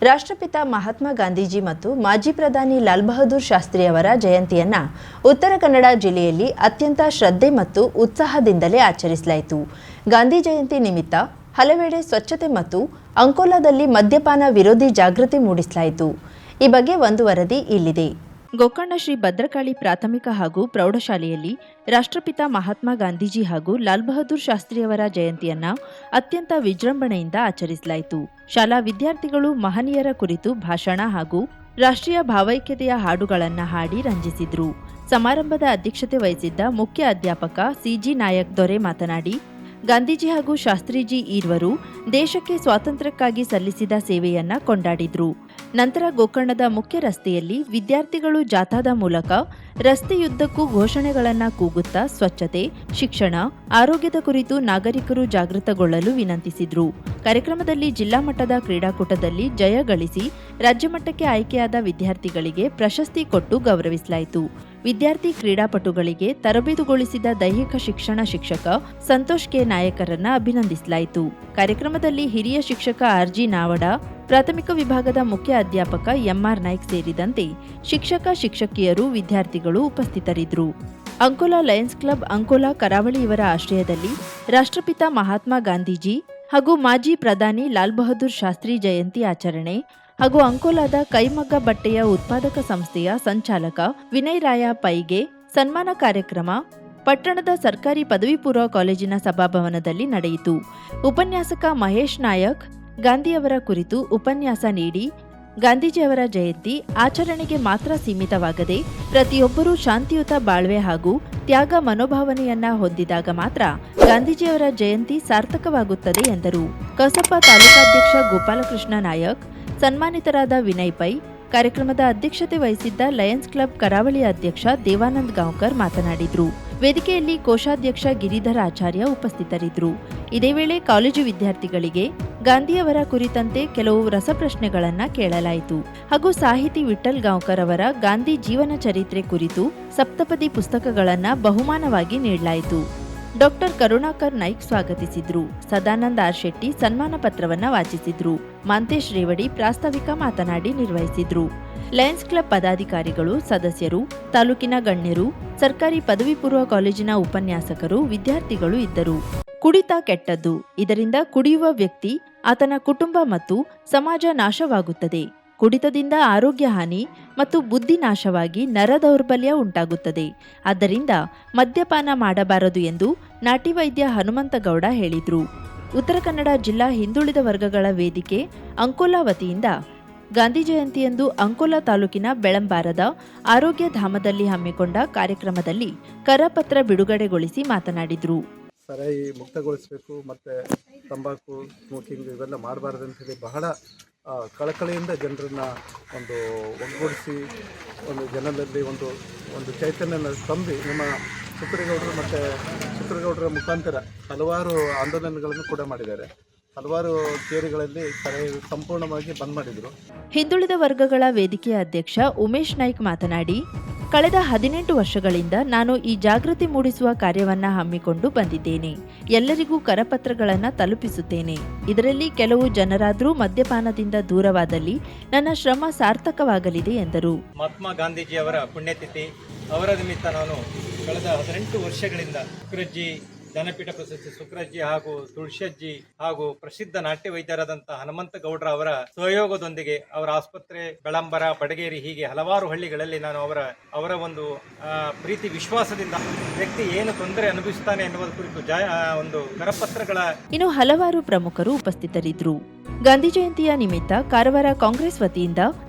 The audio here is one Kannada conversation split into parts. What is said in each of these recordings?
ರಾಷ್ಟ್ರಪಿತ ಮಹಾತ್ಮ ಗಾಂಧೀಜಿ ಮತ್ತು ಮಾಜಿ ಪ್ರಧಾನಿ ಲಾಲ್ ಬಹದ್ದೂರ್ ಶಾಸ್ತ್ರಿ ಅವರ ಜಯಂತಿಯನ್ನು ಉತ್ತರ ಕನ್ನಡ ಜಿಲ್ಲೆಯಲ್ಲಿ ಅತ್ಯಂತ ಶ್ರದ್ಧೆ ಮತ್ತು ಉತ್ಸಾಹದಿಂದಲೇ ಆಚರಿಸಲಾಯಿತು. ಗಾಂಧಿ ಜಯಂತಿ ನಿಮಿತ್ತ ಹಲವೆಡೆ ಸ್ವಚ್ಛತೆ ಮತ್ತು ಅಂಕೋಲಾದಲ್ಲಿ ಮದ್ಯಪಾನ ವಿರೋಧಿ ಜಾಗೃತಿ ಮೂಡಿಸಲಾಯಿತು. ಈ ಬಗ್ಗೆ ಒಂದು ವರದಿ ಇಲ್ಲಿದೆ. ಗೋಕರ್ಣ ಶ್ರೀ ಭದ್ರಕಾಳಿ ಪ್ರಾಥಮಿಕ ಹಾಗೂ ಪ್ರೌಢಶಾಲೆಯಲ್ಲಿ ರಾಷ್ಟ್ರಪಿತ ಮಹಾತ್ಮ ಗಾಂಧೀಜಿ ಹಾಗೂ ಲಾಲ್ ಬಹದ್ದೂರ್ ಶಾಸ್ತ್ರಿಯವರ ಜಯಂತಿಯನ್ನ ಅತ್ಯಂತ ವಿಜೃಂಭಣೆಯಿಂದ ಆಚರಿಸಲಾಯಿತು. ಶಾಲಾ ವಿದ್ಯಾರ್ಥಿಗಳು ಮಹನೀಯರ ಕುರಿತು ಭಾಷಣ ಹಾಗೂ ರಾಷ್ಟ್ರೀಯ ಭಾವೈಕ್ಯತೆಯ ಹಾಡುಗಳನ್ನು ಹಾಡಿ ರಂಜಿಸಿದ್ರು. ಸಮಾರಂಭದ ಅಧ್ಯಕ್ಷತೆ ವಹಿಸಿದ್ದ ಮುಖ್ಯ ಅಧ್ಯಾಪಕ ಸಿಜಿ ನಾಯಕ್ ದೊರೆ ಮಾತನಾಡಿ, ಗಾಂಧೀಜಿ ಹಾಗೂ ಶಾಸ್ತ್ರೀಜಿ ಈರ್ವರು ದೇಶಕ್ಕೆ ಸ್ವಾತಂತ್ರ್ಯಕ್ಕಾಗಿ ಸಲ್ಲಿಸಿದ ಸೇವೆಯನ್ನ ಕೊಂಡಾಡಿದ್ರು. ನಂತರ ಗೋಕರ್ಣದ ಮುಖ್ಯ ರಸ್ತೆಯಲ್ಲಿ ವಿದ್ಯಾರ್ಥಿಗಳು ಜಾಥಾದ ಮೂಲಕ ರಸ್ತೆಯುದ್ದಕ್ಕೂ ಘೋಷಣೆಗಳನ್ನು ಕೂಗುತ್ತಾ ಸ್ವಚ್ಛತೆ, ಶಿಕ್ಷಣ, ಆರೋಗ್ಯದ ಕುರಿತು ನಾಗರಿಕರು ಜಾಗೃತಗೊಳ್ಳಲು ವಿನಂತಿಸಿದ್ರು. ಕಾರ್ಯಕ್ರಮದಲ್ಲಿ ಜಿಲ್ಲಾ ಮಟ್ಟದ ಕ್ರೀಡಾಕೂಟದಲ್ಲಿ ಜಯ ಗಳಿಸಿ ರಾಜ್ಯಮಟ್ಟಕ್ಕೆ ಆಯ್ಕೆಯಾದ ವಿದ್ಯಾರ್ಥಿಗಳಿಗೆ ಪ್ರಶಸ್ತಿ ಕೊಟ್ಟು ಗೌರವಿಸಲಾಯಿತು. ವಿದ್ಯಾರ್ಥಿ ಕ್ರೀಡಾಪಟುಗಳಿಗೆ ತರಬೇತುಗೊಳಿಸಿದ ದೈಹಿಕ ಶಿಕ್ಷಣ ಶಿಕ್ಷಕ ಸಂತೋಷ್ ಕೆ ನಾಯಕರನ್ನ ಅಭಿನಂದಿಸಲಾಯಿತು. ಕಾರ್ಯಕ್ರಮದಲ್ಲಿ ಹಿರಿಯ ಶಿಕ್ಷಕ ಆರ್ಜಿ ನಾವಡ, ಪ್ರಾಥಮಿಕ ವಿಭಾಗದ ಮುಖ್ಯ ಅಧ್ಯಾಪಕ ಎಂಆರ್ ನಾಯ್ಕ್ ಸೇರಿದಂತೆ ಶಿಕ್ಷಕ ಶಿಕ್ಷಕಿಯರು, ವಿದ್ಯಾರ್ಥಿಗಳು ಉಪಸ್ಥಿತರಿದ್ದರು. ಅಂಕೋಲಾ ಲಯನ್ಸ್ ಕ್ಲಬ್ ಅಂಕೋಲಾ ಕರಾವಳಿ ಇವರ ಆಶ್ರಯದಲ್ಲಿ ರಾಷ್ಟ್ರಪಿತ ಮಹಾತ್ಮ ಗಾಂಧೀಜಿ ಹಾಗೂ ಮಾಜಿ ಪ್ರಧಾನಿ ಲಾಲ್ ಬಹದ್ದೂರ್ ಶಾಸ್ತ್ರಿ ಜಯಂತಿ ಆಚರಣೆ ಹಾಗೂ ಅಂಕೋಲಾದ ಕೈಮಗ್ಗ ಬಟ್ಟೆಯ ಉತ್ಪಾದಕ ಸಂಸ್ಥೆಯ ಸಂಚಾಲಕ ವಿನಯ್ ರಾಯ ಪೈಗೆ ಸನ್ಮಾನ ಕಾರ್ಯಕ್ರಮ ಪಟ್ಟಣದ ಸರ್ಕಾರಿ ಪದವಿ ಪೂರ್ವ ಕಾಲೇಜಿನ ಸಭಾಭವನದಲ್ಲಿ ನಡೆಯಿತು. ಉಪನ್ಯಾಸಕ ಮಹೇಶ್ ನಾಯಕ್ ಗಾಂಧಿಯವರ ಕುರಿತು ಉಪನ್ಯಾಸ ನೀಡಿ, ಗಾಂಧೀಜಿಯವರ ಜಯಂತಿ ಆಚರಣೆಗೆ ಮಾತ್ರ ಸೀಮಿತವಾಗದೆ ಪ್ರತಿಯೊಬ್ಬರೂ ಶಾಂತಿಯುತ ಬಾಳ್ವೆ ಹಾಗೂ ತ್ಯಾಗ ಮನೋಭಾವನೆಯನ್ನ ಹೊಂದಿದಾಗ ಮಾತ್ರ ಗಾಂಧೀಜಿಯವರ ಜಯಂತಿ ಸಾರ್ಥಕವಾಗುತ್ತದೆ ಎಂದರು. ಕಸಪ ತಾಲೂಕಾಧ್ಯಕ್ಷ ಗೋಪಾಲಕೃಷ್ಣ ನಾಯಕ್, ಸನ್ಮಾನಿತರಾದ ವಿನಯ್ ಪೈ, ಕಾರ್ಯಕ್ರಮದ ಅಧ್ಯಕ್ಷತೆ ವಹಿಸಿದ್ದ ಲಯನ್ಸ್ ಕ್ಲಬ್ ಕರಾವಳಿ ಅಧ್ಯಕ್ಷ ದೇವಾನಂದ್ ಗಾಂವ್ಕರ್ ಮಾತನಾಡಿದರು. ವೇದಿಕೆಯಲ್ಲಿ ಕೋಶಾಧ್ಯಕ್ಷ ಗಿರಿಧರ ಆಚಾರ್ಯ ಉಪಸ್ಥಿತರಿದ್ದರು. ಇದೇ ವೇಳೆ ಕಾಲೇಜು ವಿದ್ಯಾರ್ಥಿಗಳಿಗೆ ಗಾಂಧಿಯವರ ಕುರಿತಂತೆ ಕೆಲವು ರಸಪ್ರಶ್ನೆಗಳನ್ನು ಕೇಳಲಾಯಿತು ಹಾಗೂ ಸಾಹಿತಿ ವಿಠ್ಠಲ್ ಗಾಂವ್ಕರ್ ಅವರ ಗಾಂಧಿ ಜೀವನ ಚರಿತ್ರೆ ಕುರಿತು ಸಪ್ತಪದಿ ಪುಸ್ತಕಗಳನ್ನು ಬಹುಮಾನವಾಗಿ ನೀಡಲಾಯಿತು. ಡಾಕ್ಟರ್ ಕರುಣಾಕರ್ ನಾಯ್ಕ್ ಸ್ವಾಗತಿಸಿದ್ರು. ಸದಾನಂದ ಆರ್ ಶೆಟ್ಟಿ ಸನ್ಮಾನ ಪತ್ರವನ್ನು ವಾಚಿಸಿದ್ರು. ಮಾಂತೇಶ್ ರೇವಡಿ ಪ್ರಾಸ್ತಾವಿಕ ಮಾತನಾಡಿ ನಿರ್ವಹಿಸಿದ್ರು. ಲಯನ್ಸ್ ಕ್ಲಬ್ ಪದಾಧಿಕಾರಿಗಳು, ಸದಸ್ಯರು, ತಾಲೂಕಿನ ಗಣ್ಯರು, ಸರ್ಕಾರಿ ಪದವಿ ಪೂರ್ವ ಕಾಲೇಜಿನ ಉಪನ್ಯಾಸಕರು, ವಿದ್ಯಾರ್ಥಿಗಳು ಇದ್ದರು. ಕುಡಿತ ಕೆಟ್ಟದ್ದು. ಇದರಿಂದ ಕುಡಿಯುವ ವ್ಯಕ್ತಿ, ಆತನ ಕುಟುಂಬ ಮತ್ತು ಸಮಾಜ ನಾಶವಾಗುತ್ತದೆ. ಕುಡಿತದಿಂದ ಆರೋಗ್ಯ ಹಾನಿ ಮತ್ತು ಬುದ್ಧಿ ನಾಶವಾಗಿ ನರದೌರ್ಬಲ್ಯ ಉಂಟಾಗುತ್ತದೆ. ಆದ್ದರಿಂದ ಮದ್ಯಪಾನ ಮಾಡಬಾರದು ಎಂದು ನಾಟಿ ವೈದ್ಯ ಹನುಮಂತಗೌಡ ಹೇಳಿದರು. ಉತ್ತರ ಕನ್ನಡ ಜಿಲ್ಲಾ ಹಿಂದುಳಿದ ವರ್ಗಗಳ ವೇದಿಕೆ ಅಂಕೋಲಾ ವತಿಯಿಂದ ಗಾಂಧಿ ಜಯಂತಿಯಂದು ಅಂಕೋಲಾ ತಾಲೂಕಿನ ಬೆಳಂಬಾರದ ಆರೋಗ್ಯ ಧಾಮದಲ್ಲಿ ಹಮ್ಮಿಕೊಂಡ ಕಾರ್ಯಕ್ರಮದಲ್ಲಿ ಕರಪತ್ರ ಬಿಡುಗಡೆಗೊಳಿಸಿ ಮಾತನಾಡಿದರು. ಸರಾಯಿ ಮುಕ್ತಗೊಳಿಸಬೇಕು ಮತ್ತು ತಂಬಾಕು ಸ್ಮೋಕಿಂಗ್ ಇವೆಲ್ಲ ಮಾಡಬಾರ್ದು ಅಂತೇಳಿ ಬಹಳ ಕಳಕಳಿಯಿಂದ ಜನರನ್ನು ಒಂದು ಒಗ್ಗೂಡಿಸಿ ಒಂದು ಜನರಲ್ಲಿ ಒಂದು ಚೈತನ್ಯನ ತಂದು ನಮ್ಮ ಚಿಕ್ಕರೇಗೌಡರು ಮತ್ತು ಚಿಕ್ಕರೇಗೌಡರ ಮುಖಾಂತರ ಹಲವಾರು ಆಂದೋಲನಗಳನ್ನು ಕೂಡ ಮಾಡಿದ್ದಾರೆ. ಹಲವಾರು ಕೇರಿಗಳಲ್ಲಿ ಸಂಪೂರ್ಣವಾಗಿ ಬಂದ್ ಮಾಡಿದರು. ಹಿಂದುಳಿದ ವರ್ಗಗಳ ವೇದಿಕೆಯ ಅಧ್ಯಕ್ಷ ಉಮೇಶ್ ನಾಯ್ಕ್ ಮಾತನಾಡಿ, ಕಳೆದ 18 ವರ್ಷಗಳಿಂದ ನಾನು ಈ ಜಾಗೃತಿ ಮೂಡಿಸುವ ಕಾರ್ಯವನ್ನ ಹಮ್ಮಿಕೊಂಡು ಬಂದಿದ್ದೇನೆ. ಎಲ್ಲರಿಗೂ ಕರಪತ್ರಗಳನ್ನು ತಲುಪಿಸುತ್ತೇನೆ. ಇದರಲ್ಲಿ ಕೆಲವು ಜನರಾದರೂ ಮದ್ಯಪಾನದಿಂದ ದೂರವಾದಲ್ಲಿ ನನ್ನ ಶ್ರಮ ಸಾರ್ಥಕವಾಗಲಿದೆ ಎಂದರು. ಮಹಾತ್ಮ ಗಾಂಧೀಜಿಯವರ ಪುಣ್ಯತಿಥಿ, ಅವರ ನಿಮಿತ್ತ ನಾನು ಕಳೆದ 18 ವರ್ಷಗಳಿಂದ ಶುಕ್ರಜ್ಜಿ, ಜ್ಞಾನಪೀಠ ಪ್ರಶಸ್ತಿ ಶುಕ್ರಜ್ಜಿ ಹಾಗೂ ತುಳಸಿಯಜ್ಜಿ ಹಾಗೂ ಪ್ರಸಿದ್ಧ ನಾಟ್ಯ ವೈದ್ಯರಾದಂತಹ ಹನುಮಂತಗೌಡರ ಅವರ ಸಹಯೋಗದೊಂದಿಗೆ ಅವರ ಆಸ್ಪತ್ರೆ ಬೆಳಂಬರ, ಬಡಗೇರಿ ಹೀಗೆ ಹಲವಾರು ಹಳ್ಳಿಗಳಲ್ಲಿ ನಾನು ಅವರ ಒಂದು ಪ್ರೀತಿ ವಿಶ್ವಾಸದಿಂದ ವ್ಯಕ್ತಿ ಏನು ತೊಂದರೆ ಅನುಭವಿಸುತ್ತಾನೆ ಎನ್ನುವುದರ ಕುರಿತು ಒಂದು ಕರಪತ್ರಗಳ ಇನ್ನು ಹಲವಾರು ಪ್ರಮುಖರು ಉಪಸ್ಥಿತರಿದ್ದರು. ಗಾಂಧಿ ಜಯಂತಿಯ ನಿಮಿತ್ತ ಕಾರವಾರ ಕಾಂಗ್ರೆಸ್ ವತಿಯಿಂದ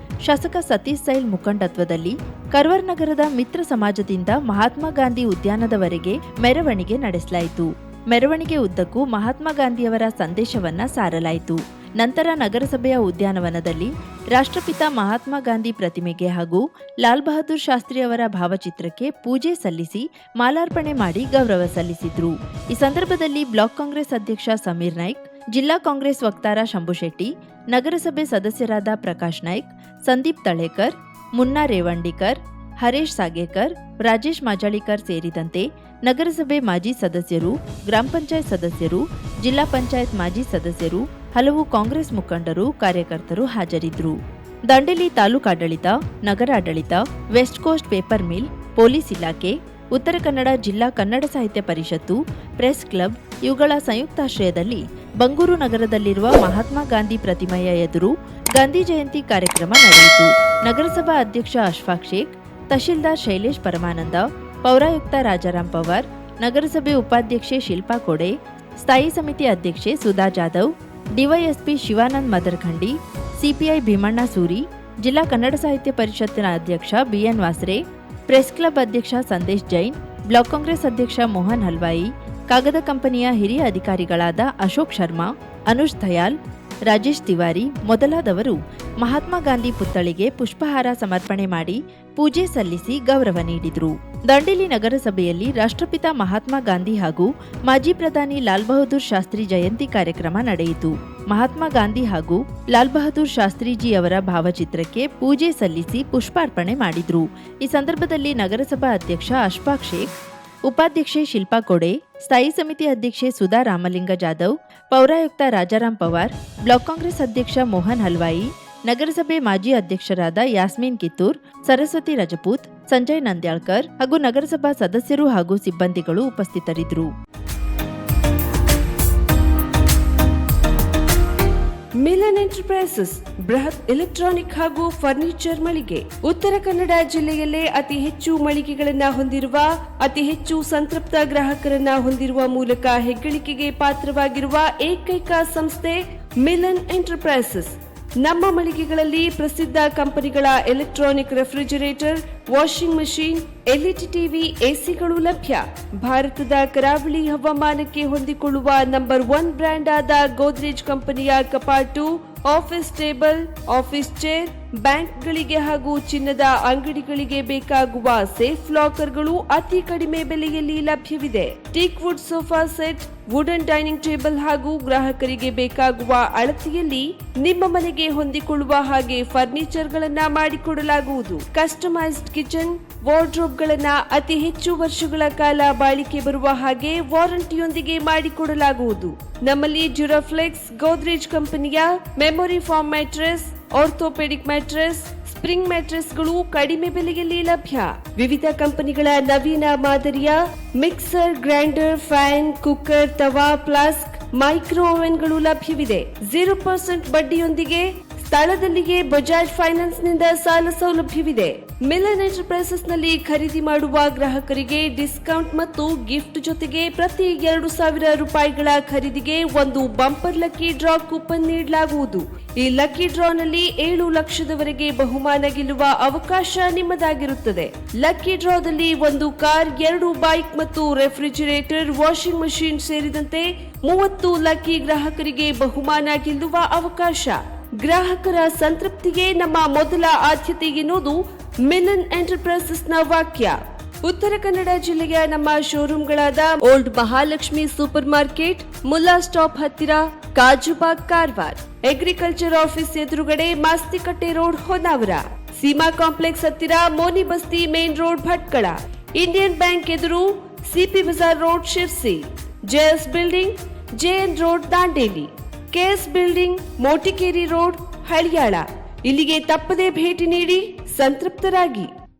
ಶಾಸಕ ಸತೀಶ್ ಸೈಲ್ ಮುಖಂಡತ್ವದಲ್ಲಿ ಕರ್ವರ್ ನಗರದ ಮಿತ್ರ ಸಮಾಜದಿಂದ ಮಹಾತ್ಮ ಗಾಂಧಿ ಉದ್ಯಾನದವರೆಗೆ ಮೆರವಣಿಗೆ ನಡೆಸಲಾಯಿತು. ಮೆರವಣಿಗೆ ಉದ್ದಕ್ಕೂ ಮಹಾತ್ಮ ಗಾಂಧಿಯವರ ಸಂದೇಶವನ್ನ ಸಾರಲಾಯಿತು. ನಂತರ ನಗರಸಭೆಯ ಉದ್ಯಾನವನದಲ್ಲಿ ರಾಷ್ಟ್ರಪಿತ ಮಹಾತ್ಮ ಗಾಂಧಿ ಪ್ರತಿಮೆಗೆ ಹಾಗೂ ಲಾಲ್ ಬಹದ್ದೂರ್ ಶಾಸ್ತ್ರಿ ಅವರ ಭಾವಚಿತ್ರಕ್ಕೆ ಪೂಜೆ ಸಲ್ಲಿಸಿ ಮಾಲಾರ್ಪಣೆ ಮಾಡಿ ಗೌರವ ಸಲ್ಲಿಸಿದ್ರು. ಈ ಸಂದರ್ಭದಲ್ಲಿ ಬ್ಲಾಕ್ ಕಾಂಗ್ರೆಸ್ ಅಧ್ಯಕ್ಷ ಸಮೀರ್ ನಾಯ್ಕ್, ಜಿಲ್ಲಾ ಕಾಂಗ್ರೆಸ್ ವಕ್ತಾರ ಶಂಭುಶೆಟ್ಟಿ, ನಗರಸಭೆ ಸದಸ್ಯರಾದ ಪ್ರಕಾಶ್ ನಾಯ್ಕ್, ಸಂದೀಪ್ ತಳೇಕರ್, ಮುನ್ನಾ ರೇವಂಡಿಕರ್, ಹರೇಶ್ ಸಾಗೇಕರ್, ರಾಜೇಶ್ ಮಾಜಾಳಿಕರ್ ಸೇರಿದಂತೆ ನಗರಸಭೆ ಮಾಜಿ ಸದಸ್ಯರು, ಗ್ರಾಮ ಪಂಚಾಯತ್ ಸದಸ್ಯರು, ಜಿಲ್ಲಾ ಪಂಚಾಯತ್ ಮಾಜಿ ಸದಸ್ಯರು, ಹಲವು ಕಾಂಗ್ರೆಸ್ ಮುಖಂಡರು, ಕಾರ್ಯಕರ್ತರು ಹಾಜರಿದ್ದರು. ದಾಂಡೇಲಿ ತಾಲೂಕಾಡಳಿತ, ನಗರಾಡಳಿತ, west coast paper mill, police ಇಲಾಖೆ, ಉತ್ತರ ಕನ್ನಡ ಜಿಲ್ಲಾ ಕನ್ನಡ ಸಾಹಿತ್ಯ ಪರಿಷತ್ತು, ಪ್ರೆಸ್ ಕ್ಲಬ್ ಇವುಗಳ ಸಂಯುಕ್ತಾಶ್ರಯದಲ್ಲಿ ಬಂಗೂರು ನಗರದಲ್ಲಿರುವ ಮಹಾತ್ಮ ಗಾಂಧಿ ಪ್ರತಿಮೆಯ ಎದುರು ಗಾಂಧಿ ಜಯಂತಿ ಕಾರ್ಯಕ್ರಮ ನಡೆಯಿತು. ನಗರಸಭಾ ಅಧ್ಯಕ್ಷ ಅಶ್ಫಾಕ್ ಶೇಖ್, ತಹಶೀಲ್ದಾರ್ ಶೈಲೇಶ್ ಪರಮಾನಂದ, ಪೌರಾಯುಕ್ತ ರಾಜಾರಾಮ್ ಪವಾರ್, ನಗರಸಭೆ ಉಪಾಧ್ಯಕ್ಷೆ ಶಿಲ್ಪಾ ಕೋಡೆ, ಸ್ಥಾಯಿ ಸಮಿತಿ ಅಧ್ಯಕ್ಷೆ ಸುಧಾ ಜಾಧವ್, ಡಿವೈಎಸ್ಪಿ ಶಿವಾನಂದ್ ಮದರ್ಖಂಡಿ, ಸಿಪಿಐ ಭೀಮಣ್ಣ ಸೂರಿ, ಜಿಲ್ಲಾ ಕನ್ನಡ ಸಾಹಿತ್ಯ ಪರಿಷತ್ತಿನ ಅಧ್ಯಕ್ಷ ಬಿಎನ್ ವಾಸ್ರೆ, ಪ್ರೆಸ್ ಕ್ಲಬ್ ಅಧ್ಯಕ್ಷ ಸಂದೇಶ್ ಜೈನ್, ಬ್ಲಾಕ್ ಕಾಂಗ್ರೆಸ್ ಅಧ್ಯಕ್ಷ ಮೋಹನ್ ಹಲ್ವಾಯಿ, ಕಾಗದ ಕಂಪನಿಯ ಹಿರಿಯ ಅಧಿಕಾರಿಗಳಾದ ಅಶೋಕ್ ಶರ್ಮಾ, ಅನುಷ್ ದಯಾಲ್, ರಾಜೇಶ್ ತಿವಾರಿ ಮೊದಲಾದವರು ಮಹಾತ್ಮ ಗಾಂಧಿ ಪುತ್ಥಳಿಗೆ ಪುಷ್ಪಹಾರ ಸಮರ್ಪಣೆ ಮಾಡಿ ಪೂಜೆ ಸಲ್ಲಿಸಿ ಗೌರವ ನೀಡಿದರು. ದಾಂಡೇಲಿ ನಗರಸಭೆಯಲ್ಲಿ ರಾಷ್ಟ್ರಪಿತ ಮಹಾತ್ಮ ಗಾಂಧಿ ಹಾಗೂ ಮಾಜಿ ಪ್ರಧಾನಿ ಲಾಲ್ ಬಹದ್ದೂರ್ ಶಾಸ್ತ್ರಿ ಜಯಂತಿ ಕಾರ್ಯಕ್ರಮ ನಡೆಯಿತು. ಮಹಾತ್ಮ ಗಾಂಧಿ ಹಾಗೂ ಲಾಲ್ ಬಹದ್ದೂರ್ ಶಾಸ್ತ್ರೀಜಿ ಅವರ ಭಾವಚಿತ್ರಕ್ಕೆ ಪೂಜೆ ಸಲ್ಲಿಸಿ ಪುಷ್ಪಾರ್ಪಣೆ ಮಾಡಿದ್ರು. ಈ ಸಂದರ್ಭದಲ್ಲಿ ನಗರಸಭಾ ಅಧ್ಯಕ್ಷ ಅಶ್ಫಾಕ್ ಶೇಖ್, ಉಪಾಧ್ಯಕ್ಷೆ ಶಿಲ್ಪಾ ಕೋಡೆ, ಸ್ಥಾಯಿ ಸಮಿತಿ ಅಧ್ಯಕ್ಷೆ ಸುಧಾ ರಾಮಲಿಂಗ ಜಾಧವ್, ಪೌರಾಯುಕ್ತ ರಾಜಾರಾಮ್ ಪವಾರ್, ಬ್ಲಾಕ್ ಕಾಂಗ್ರೆಸ್ ಅಧ್ಯಕ್ಷ ಮೋಹನ್ ಹಲ್ವಾಯಿ, ನಗರಸಭೆ ಮಾಜಿ ಅಧ್ಯಕ್ಷರಾದ ಯಾಸ್ಮೀನ್ ಕಿತ್ತೂರ್, ಸರಸ್ವತಿ ರಜಪೂತ್, ಸಂಜಯ್ ನಂದ್ಯಾಳ್ಕರ್ ಹಾಗೂ ನಗರಸಭಾ ಸದಸ್ಯರು ಹಾಗೂ ಸಿಬ್ಬಂದಿಗಳು ಉಪಸ್ಥಿತರಿದ್ದರು. ಮಿಲನ್ ಎಂಟರ್ಪ್ರೈಸಸ್ ಬೃಹತ್ ಎಲೆಕ್ಟ್ರಾನಿಕ್ ಹಾಗೂ ಫರ್ನಿಚರ್ ಮಳಿಗೆ. ಉತ್ತರ ಕನ್ನಡ ಜಿಲ್ಲೆಯಲ್ಲೇ ಅತಿ ಹೆಚ್ಚು ಮಳಿಗೆಗಳನ್ನ ಹೊಂದಿರುವ, ಅತಿ ಹೆಚ್ಚು ಸಂತೃಪ್ತ ಗ್ರಾಹಕರನ್ನ ಹೊಂದಿರುವ ಮೂಲಕ ಹೆಗ್ಗಳಿಕೆಗೆ ಪಾತ್ರವಾಗಿರುವ ಏಕೈಕ ಸಂಸ್ಥೆ ಮಿಲನ್ ಎಂಟರ್ಪ್ರೈಸಸ್. ನಮ್ಮ ಮಳಿಗೆಗಳಲ್ಲಿ ಪ್ರಸಿದ್ಧ ಕಂಪನಿಗಳ electronic refrigerator, washing machine, LED TV, ಎಸಿಗಳು ಲಭ್ಯ. ಭಾರತದ ಕರಾವಳಿ ಹವಾಮಾನಕ್ಕೆ ಹೊಂದಿಕೊಳ್ಳುವ ನಂಬರ್ 1 ಬ್ರ್ಯಾಂಡ್ ಆದ ಗೋದ್ರೇಜ್ ಕಂಪನಿಯ ಕಪಾಟು, ಆಫೀಸ್ ಟೇಬಲ್, ಆಫೀಸ್ ಚೇರ್, ಬ್ಯಾಂಕ್ಗಳಿಗೆ ಹಾಗೂ ಚಿನ್ನದ ಅಂಗಡಿಗಳಿಗೆ ಬೇಕಾಗುವ ಸೇಫ್ ಲಾಕರ್ಗಳು ಅತಿ ಕಡಿಮೆ ಬೆಲೆಯಲ್ಲಿ ಲಭ್ಯವಿದೆ. Teak wood sofa set, wooden dining table ಹಾಗೂ ಗ್ರಾಹಕರಿಗೆ ಬೇಕಾಗುವ ಅಳತೆಯಲ್ಲಿ ನಿಮ್ಮ ಮನೆಗೆ ಹೊಂದಿಕೊಳ್ಳುವ ಹಾಗೆ ಫರ್ನಿಚರ್ ಗಳನ್ನ ಮಾಡಿಕೊಡಲಾಗುವುದು. ಕಸ್ಟಮೈಸ್ಡ್ ಕಿಚನ್, ವಾರ್ಡ್ರೋಬ್ ಗಳನ್ನ ಅತಿ ಹೆಚ್ಚು ವರ್ಷಗಳ ಕಾಲ ಬಾಳಿಕೆ ಬರುವ ಹಾಗೆ ವಾರಂಟಿಯೊಂದಿಗೆ ಮಾಡಿಕೊಡಲಾಗುವುದು. ನಮ್ಮಲ್ಲಿ ಡ್ಯೂರಾಫ್ಲೆಕ್ಸ್, ಗೋದ್ರೇಜ್ ಕಂಪನಿಯ memory foam mattress, orthopedic mattress, spring ಮ್ಯಾಟ್ರೆಸ್ಗಳು ಕಡಿಮೆ ಬೆಲೆಯಲ್ಲಿ ಲಭ್ಯ. ವಿವಿಧ ಕಂಪನಿಗಳ ನವೀನ ಮಾದರಿಯ ಮಿಕ್ಸರ್, ಗ್ರೈಂಡರ್, ಫ್ಯಾನ್, ಕುಕ್ಕರ್, ತವಾ, ಫ್ಲಾಸ್ಕ್, ಮೈಕ್ರೋ ಓವೆನ್ಗಳು ಲಭ್ಯವಿದೆ. 0% ಬಡ್ಡಿಯೊಂದಿಗೆ ಸ್ಥಳದಲ್ಲಿಯೇ ಬಜಾಜ್ ಫೈನಾನ್ಸ್ ನಿಂದ ಸಾಲ ಸೌಲಭ್ಯವಿದೆ. ಮಿಲನ್ ಎಂಟರ್ಪ್ರೈಸಸ್ ನಲ್ಲಿ ಖರೀದಿ ಮಾಡುವ ಗ್ರಾಹಕರಿಗೆ ಡಿಸ್ಕೌಂಟ್ ಮತ್ತು ಗಿಫ್ಟ್ ಜೊತೆಗೆ ಪ್ರತಿ 2,000 ರೂಪಾಯಿಗಳ ಖರೀದಿಗೆ ಒಂದು ಬಂಪರ್ ಲಕ್ಕಿ ಡ್ರಾ ಕೂಪನ್ ನೀಡಲಾಗುವುದು. ಈ ಲಕ್ಕಿ ಡ್ರಾ ನಲ್ಲಿ 7 ಲಕ್ಷದವರೆಗೆ ಬಹುಮಾನ ಗೆಲ್ಲುವ ಅವಕಾಶ ನಿಮ್ಮದಾಗಿರುತ್ತದೆ. ಲಕ್ಕಿ ಡ್ರಾದಲ್ಲಿ 1 ಕಾರ್, 2 ಬೈಕ್ ಮತ್ತು ರೆಫ್ರಿಜರೇಟರ್, ವಾಷಿಂಗ್ ಮಷೀನ್ ಸೇರಿದಂತೆ 30 ಲಕ್ಕಿ ಗ್ರಾಹಕರಿಗೆ ಬಹುಮಾನ ಗೆಲ್ಲುವ ಅವಕಾಶ. ಗ್ರಾಹಕರ ಸಂತೃಪ್ತಿಗೆ ನಮ್ಮ ಮೊದಲ ಆದ್ಯತೆ ಎನ್ನುವುದು ಮಿಲನ್ ಎಂಟರ್ಪ್ರೈಸಸ್ ನ ವಾಕ್ಯ. ಉತ್ತರ ಕನ್ನಡ ಜಿಲ್ಲೆಯ ನಮ್ಮ ಶೋರೂಮ್ಗಳಾದ old Mahalakshmi super market, Mulla stop ಹತ್ತಿರ, ಕಾಜುಬಾಗ್, ಕಾರವಾರ, ಅಗ್ರಿಕಲ್ಚರ್ ಆಫೀಸ್ ಎದುರುಗಡೆ, ಮಾಸ್ತಿಕಟ್ಟೆ ರೋಡ್, ಹೊನ್ನಾವರ, ಸೀಮಾ ಕಾಂಪ್ಲೆಕ್ಸ್ ಹತ್ತಿರ, Moni Basti main road, Bhatkal, Indian bank ಎದುರು, CP bazaar road, Sirsi, JS building, JN road, Dandeli, KS building, Motikeri road, Haliyal. ಇಲ್ಲಿಗೆ ತಪ್ಪದೇ ಭೇಟಿ ನೀಡಿ ಸಂತೃಪ್ತರಾಗಿ.